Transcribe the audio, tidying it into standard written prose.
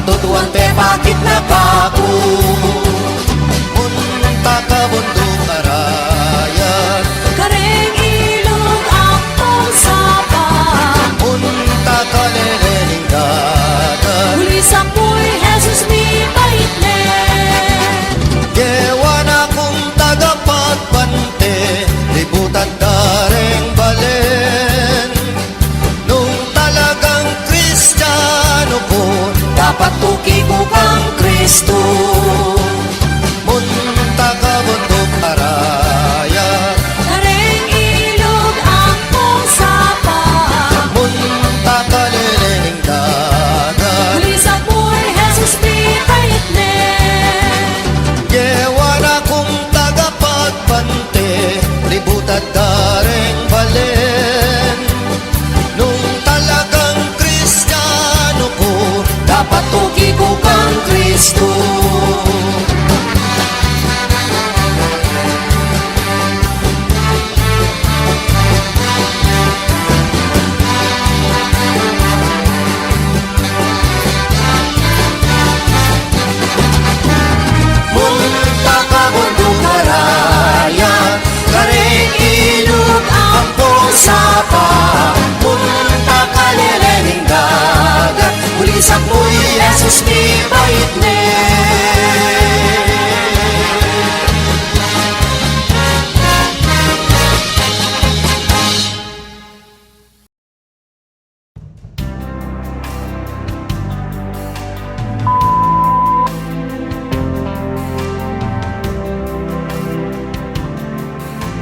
Patutuan te bakit napaku Munta ka bundok karayan Kareng ilog akong sapa Munta ka lelening dagat Huli sa puy Jesus mi paitne Gewan akong tagapagpante Libutan dareng balen Nung talagang Kristiyano ko Dapat tuki ko kang Kristo Munta ka bundok araya Kareng ilog akong sapa Munta ka lelening dagat Huli sa puy Jesus mi paitne Gewan akong tagapagpante Libutan dareng balen Nung talagang Kristiyano ko Dapat tuki ko kang Kristo